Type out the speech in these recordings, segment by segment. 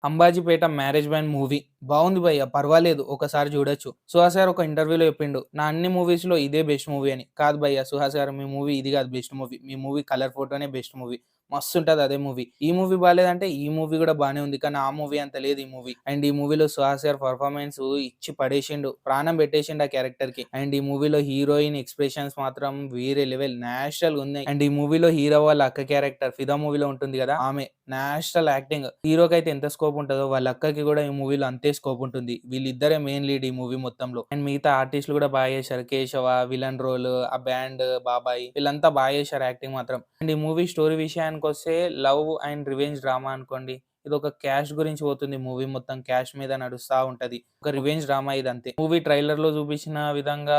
'Ambajipeta marriage band' movie. బావుంది భయ్యా! పర్వాలేదు. ఒకసారి చూడొచ్చు. 'సుహాస్' గారు ఒక ఇంటర్వ్యూలో చెప్పిండు. నా అన్ని మూవీస్‌లో ఇదే బెస్ట్ మూవీ అని. కాదు భయ్యా! 'సుహాస్' గారు మీ మూవీ ఇది కాదు బెస్ట్ మూవీ. మీ మూవీ 'కలర్ ఫోటోనే' బెస్ట్ మూవీ. మస్తుంటది అదే మూవీ. ఈ మూవీ బాలేదంటే ఈ మూవీ కూడా బానే ఉంది. కానీ ఆ మూవీ అంత లేదు ఈ మూవీ. అండ్ ఈ మూవీలో 'సుహాస్' గారు పెర్ఫార్మన్స్ ఇచ్చి పడేసిండు. ప్రాణం పెట్టేసిండు ఆ క్యారెక్టర్‌కి. అండ్ ఈ మూవీలో హీరోయిన్ ఎక్స్‌ప్రెషన్స్ మాత్రం వేరే లెవెల్ నేచురల్‌గా ఉన్నాయి. అండ్ ఈ మూవీలో హీరో వాళ్ళ అక్క క్యారెక్టర్ 'ఫిదా' మూవీలో ఉంటుంది కదా! ఆమె నేచురల్ యాక్టింగ్. హీరోకైతే ఎంత స్కోప్ ఉంటదో వాళ్ళ అక్కకి కూడా ఈ మూవీలో అంతే స్కోప్ ఉంటుంది. వీళ్ళిద్దరే మెయిన్ లీడ్ ఈ మూవీ మొత్తంలో. అండ్ మిగతా ఆర్టిస్టులు కూడా బాగా చేశారు. కేశవ విలన్ రోల్, ఆ బ్యాండ్, బాబాయ్ వీళ్ళంతా బాగా చేశారు యాక్టింగ్ మాత్రం. అండ్ ఈ మూవీ స్టోరీ విషయానికొస్తే లవ్ అండ్ రివెంజ్ డ్రామా అనుకోండి. ఇదొక క్యాష్ గురించి పోతుంది మూవీ మొత్తం. క్యాష్ మీద నడుస్తా ఉంటది. ఒక రివెంజ్ డ్రామా ఇదంతే. మూవీ ట్రైలర్‌లో చూపించిన విధంగా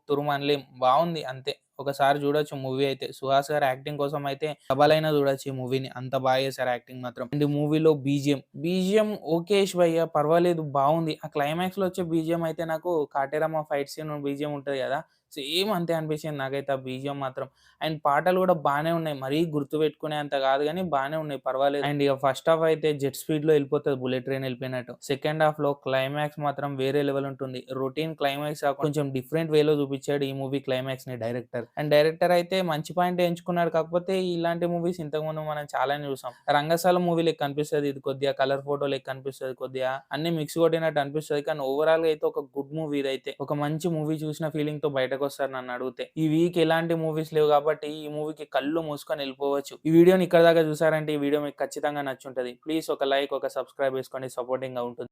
తురుము అనలేం. బావుంది అంతే. ఒకసారి చూడొచ్చు మూవీ అయితే. 'సుహాస్' గారి యాక్టింగ్ కోసం అయితే డబలైనా చూడొచ్చు ఈ మూవీని. అంత బాగా చేశారు యాక్టింగ్ మాత్రం. అండ్ ఈ మూవీలో బీజీఎం ఓకేష్ భయ్య పర్వాలేదు బావుంది. ఆ క్లైమాక్స్‌లో వచ్చే బీజీఎం అయితే నాకు 'కాటేరమ్మ' ఫైట్ సీన్ బీజీఎం ఉంటది కదా! సేమ్ అంతే అనిపించింది నాకైతే ఆ బీజీఎం మాత్రం. అండ్ పాటలు కూడా బానే ఉన్నాయి. మరీ గుర్తుపెట్టుకునేంత కాదు గానీ బానే ఉన్నాయి పర్వాలేదు. అండ్ ఇగ ఫస్ట్ హాఫ్ అయితే జెట్ స్పీడ్‌లో ఎళ్ళిపోతది బుల్లెట్ ట్రైన్ ఎళ్ళిపోయినట్టు. సెకండ్ హాఫ్‌లో క్లైమాక్స్ మాత్రం వేరే లెవెల్ ఉంటుంది. రొటీన్ క్లైమాక్స్ కాకుండా కొంచెం డిఫరెంట్ వేలో చూపించాడు ఈ మూవీ క్లైమాక్స్‌ని డైరెక్టర్. అండ్ డైరెక్టర్ అయితే మంచి పాయింటే ఎంచుకున్నాడు. కాకపోతే ఇలాంటి మూవీస్ ఇంతకుముందు మనం చాలానే చూసాం. 'రంగస్థలం' మూవీ లెక్క అనిపిస్తది. ఇది కొద్దిగా కలర్ ఫోటో లెక్క అనిపిస్తది. కొద్దిగా అన్నీ మిక్స్ కొట్టినట్టు అనిపిస్తది. కానీ ఓవరాల్‌గా అయితే ఒక గుడ్ మూవీ ఇదైతే. ఒక మంచి మూవీ చూసిన ఫీలింగ్‌తో బయటకొస్తారు నన్నడిగితే. ఈ వీక్ ఎలాంటి మూవీస్ లేవు కాబట్టి ఈ మూవీకి కళ్ళు మూసుకొని ఎళ్ళిపోవచ్చు. ఈ వీడియోని ఇక్కడి దాకా చూసారంటే ఈ వీడియో మీకు ఖచ్చితంగా నచ్చుంటది. ప్లీజ్ ఒక లైక్, ఒక సబ్స్క్రైబ్ చేసుకోండి. సపోర్టింగ్‌గా ఉంటుంది.